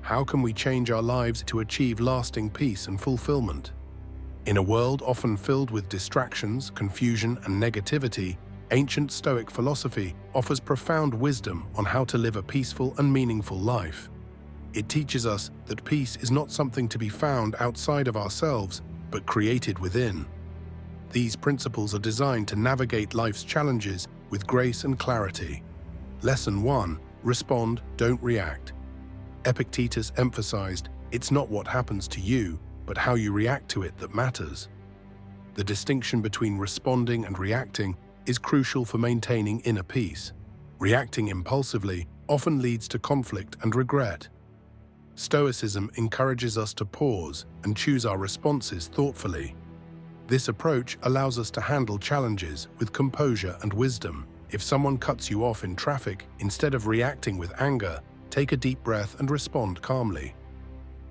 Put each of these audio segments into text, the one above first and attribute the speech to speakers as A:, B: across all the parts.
A: How can we change our lives to achieve lasting peace and fulfillment? In a world often filled with distractions, confusion, and negativity, ancient Stoic philosophy offers profound wisdom on how to live a peaceful and meaningful life. It teaches us that peace is not something to be found outside of ourselves, but created within. These principles are designed to navigate life's challenges with grace and clarity. Lesson 1. Respond, don't react. Epictetus emphasized, it's not what happens to you, but how you react to it that matters. The distinction between responding and reacting is crucial for maintaining inner peace. Reacting impulsively often leads to conflict and regret. Stoicism encourages us to pause and choose our responses thoughtfully. This approach allows us to handle challenges with composure and wisdom. If someone cuts you off in traffic, instead of reacting with anger, take a deep breath and respond calmly.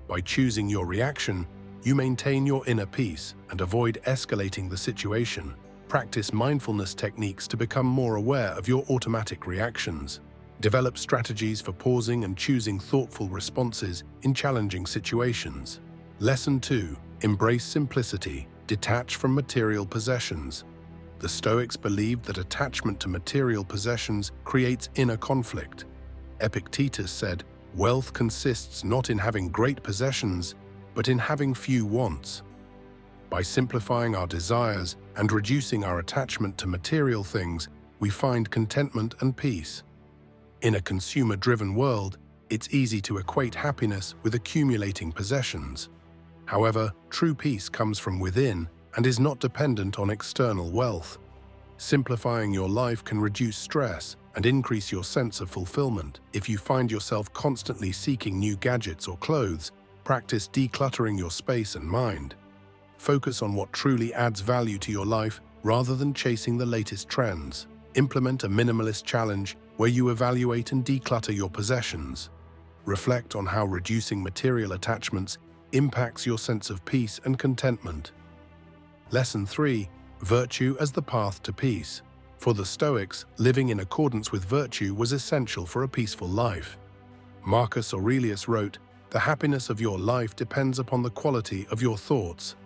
A: By choosing your reaction, you maintain your inner peace and avoid escalating the situation. Practice mindfulness techniques to become more aware of your automatic reactions. Develop strategies for pausing and choosing thoughtful responses in challenging situations. Lesson 2. Embrace simplicity. Detach from material possessions. The Stoics believed that attachment to material possessions creates inner conflict. Epictetus said, "Wealth consists not in having great possessions, but in having few wants." By simplifying our desires and reducing our attachment to material things, we find contentment and peace. In a consumer-driven world, it's easy to equate happiness with accumulating possessions. However, true peace comes from within and is not dependent on external wealth. Simplifying your life can reduce stress and increase your sense of fulfillment. If you find yourself constantly seeking new gadgets or clothes, practice decluttering your space and mind. Focus on what truly adds value to your life rather than chasing the latest trends. Implement a minimalist challenge where you evaluate and declutter your possessions. Reflect on how reducing material attachments impacts your sense of peace and contentment. Lesson 3. Virtue as the path to peace. For the Stoics, living in accordance with virtue was essential for a peaceful life. Marcus Aurelius wrote, "The happiness of your life depends upon the quality of your thoughts."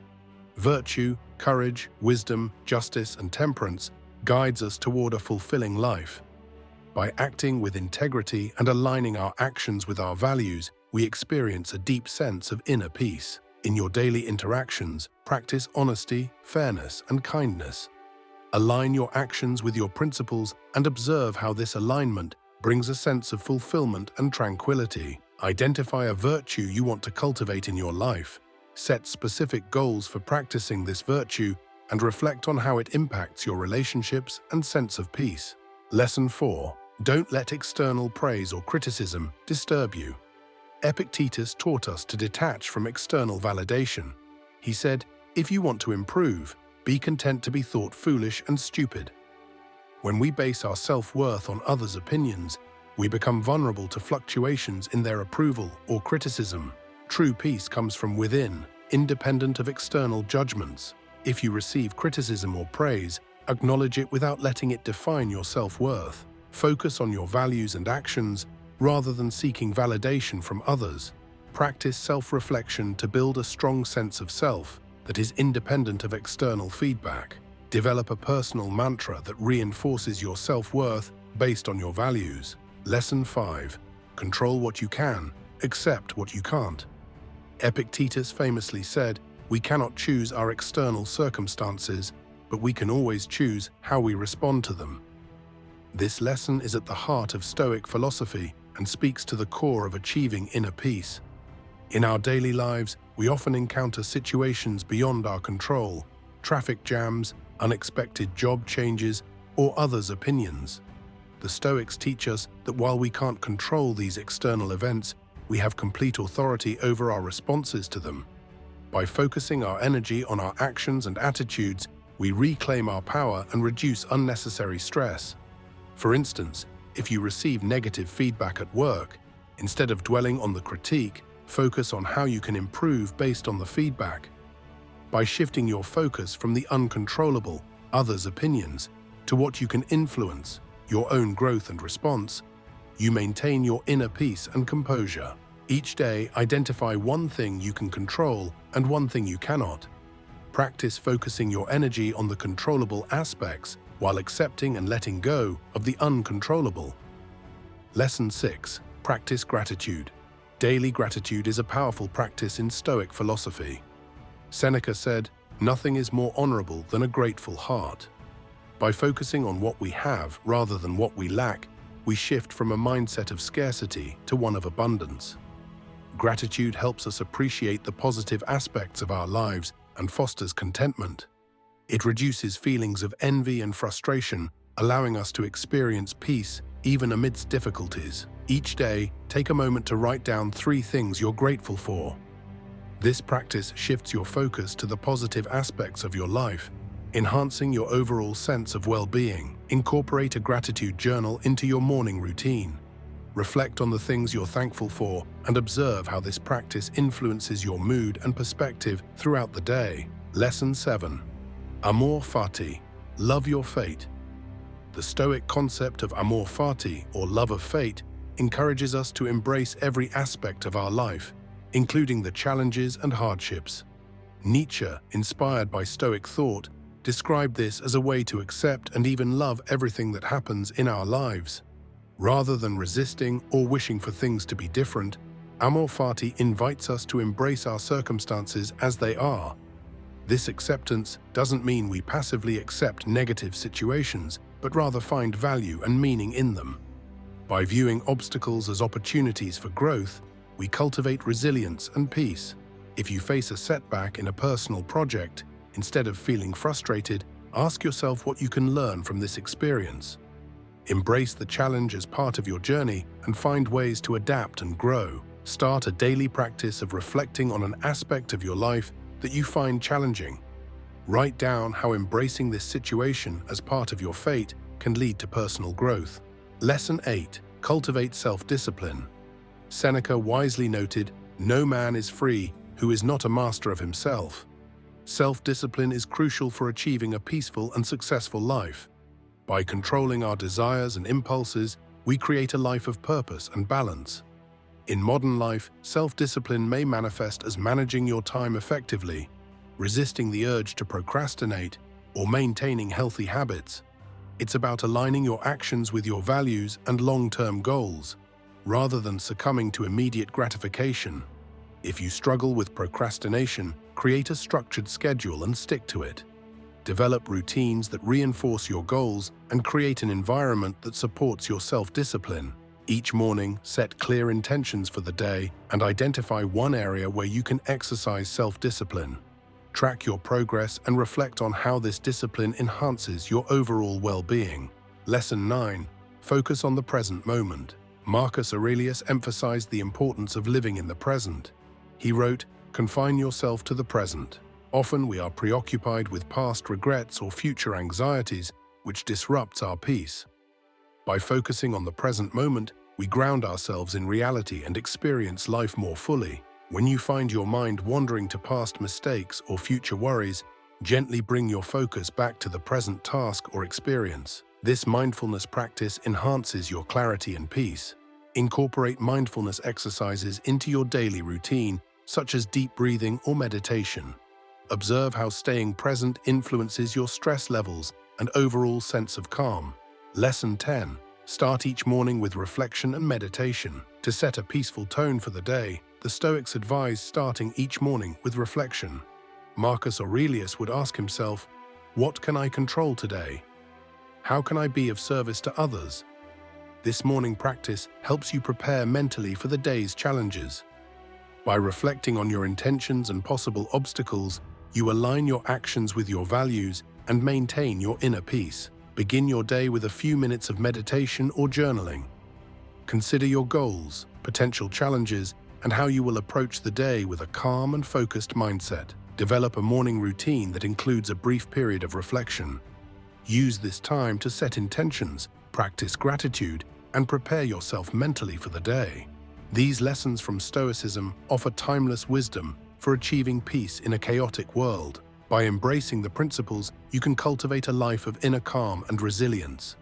A: Virtue, courage, wisdom, justice, and temperance guides us toward a fulfilling life. By acting with integrity and aligning our actions with our values, we experience a deep sense of inner peace. In your daily interactions, practice honesty, fairness, and kindness. Align your actions with your principles and observe how this alignment brings a sense of fulfillment and tranquility. Identify a virtue you want to cultivate in your life. Set specific goals for practicing this virtue and reflect on how it impacts your relationships and sense of peace. Lesson 4. Don't let external praise or criticism disturb you. Epictetus taught us to detach from external validation. He said, "If you want to improve, be content to be thought foolish and stupid." When we base our self-worth on others' opinions, we become vulnerable to fluctuations in their approval or criticism. True peace comes from within, independent of external judgments. If you receive criticism or praise, acknowledge it without letting it define your self-worth. Focus on your values and actions rather than seeking validation from others. Practice self-reflection to build a strong sense of self that is independent of external feedback. Develop a personal mantra that reinforces your self-worth based on your values. Lesson 5. Control what you can, accept what you can't. Epictetus famously said, "We cannot choose our external circumstances, but we can always choose how we respond to them." This lesson is at the heart of Stoic philosophy and speaks to the core of achieving inner peace. In our daily lives, we often encounter situations beyond our control: traffic jams, unexpected job changes, or others' opinions. The Stoics teach us that while we can't control these external events, we have complete authority over our responses to them. By focusing our energy on our actions and attitudes, we reclaim our power and reduce unnecessary stress. For instance, if you receive negative feedback at work, instead of dwelling on the critique, focus on how you can improve based on the feedback. By shifting your focus from the uncontrollable, others' opinions, to what you can influence, your own growth and response, you maintain your inner peace and composure. Each day, identify one thing you can control and one thing you cannot. Practice focusing your energy on the controllable aspects while accepting and letting go of the uncontrollable. Lesson 6. Practice gratitude. Daily gratitude is a powerful practice in Stoic philosophy. Seneca said, "Nothing is more honorable than a grateful heart." By focusing on what we have rather than what we lack, we shift from a mindset of scarcity to one of abundance. Gratitude helps us appreciate the positive aspects of our lives and fosters contentment. It reduces feelings of envy and frustration, allowing us to experience peace even amidst difficulties. Each day, take a moment to write down 3 things you're grateful for. This practice shifts your focus to the positive aspects of your life, enhancing your overall sense of well-being. Incorporate a gratitude journal into your morning routine. Reflect on the things you're thankful for and observe how this practice influences your mood and perspective throughout the day. Lesson 7. Amor fati. Love your fate. The Stoic concept of amor fati, or love of fate, encourages us to embrace every aspect of our life, including the challenges and hardships. Nietzsche, inspired by Stoic thought, described this as a way to accept and even love everything that happens in our lives. Rather than resisting or wishing for things to be different, amor fati invites us to embrace our circumstances as they are. This acceptance doesn't mean we passively accept negative situations, but rather find value and meaning in them. By viewing obstacles as opportunities for growth, we cultivate resilience and peace. If you face a setback in a personal project, instead of feeling frustrated, ask yourself what you can learn from this experience. Embrace the challenge as part of your journey and find ways to adapt and grow. Start a daily practice of reflecting on an aspect of your life that you find challenging. Write down how embracing this situation as part of your fate can lead to personal growth. Lesson 8. Cultivate self-discipline. Seneca wisely noted, "No man is free who is not a master of himself." Self-discipline is crucial for achieving a peaceful and successful life. By controlling our desires and impulses, we create a life of purpose and balance. In modern life, self-discipline may manifest as managing your time effectively, resisting the urge to procrastinate, or maintaining healthy habits. It's about aligning your actions with your values and long-term goals, rather than succumbing to immediate gratification. If you struggle with procrastination, create a structured schedule and stick to it. Develop routines that reinforce your goals and create an environment that supports your self-discipline. Each morning, set clear intentions for the day and identify one area where you can exercise self-discipline. Track your progress and reflect on how this discipline enhances your overall well-being. Lesson 9. Focus on the present moment. Marcus Aurelius emphasized the importance of living in the present. He wrote, "Confine yourself to the present." Often we are preoccupied with past regrets or future anxieties, which disrupts our peace. By focusing on the present moment, we ground ourselves in reality and experience life more fully. When you find your mind wandering to past mistakes or future worries, gently bring your focus back to the present task or experience. This mindfulness practice enhances your clarity and peace. Incorporate mindfulness exercises into your daily routine, such as deep breathing or meditation. Observe how staying present influences your stress levels and overall sense of calm. Lesson 10. Start each morning with reflection and meditation. To set a peaceful tone for the day, the Stoics advise starting each morning with reflection. Marcus Aurelius would ask himself, "What can I control today? How can I be of service to others?" This morning practice helps you prepare mentally for the day's challenges. By reflecting on your intentions and possible obstacles, you align your actions with your values and maintain your inner peace. Begin your day with a few minutes of meditation or journaling. Consider your goals, potential challenges, and how you will approach the day with a calm and focused mindset. Develop a morning routine that includes a brief period of reflection. Use this time to set intentions, practice gratitude, and prepare yourself mentally for the day. These lessons from Stoicism offer timeless wisdom for achieving peace in a chaotic world. By embracing the principles, you can cultivate a life of inner calm and resilience.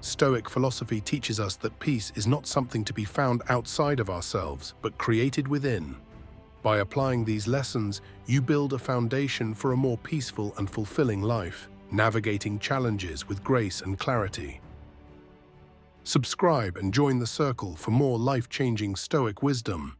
A: Stoic philosophy teaches us that peace is not something to be found outside of ourselves, but created within. By applying these lessons, you build a foundation for a more peaceful and fulfilling life, navigating challenges with grace and clarity. Subscribe and join the circle for more life-changing Stoic wisdom.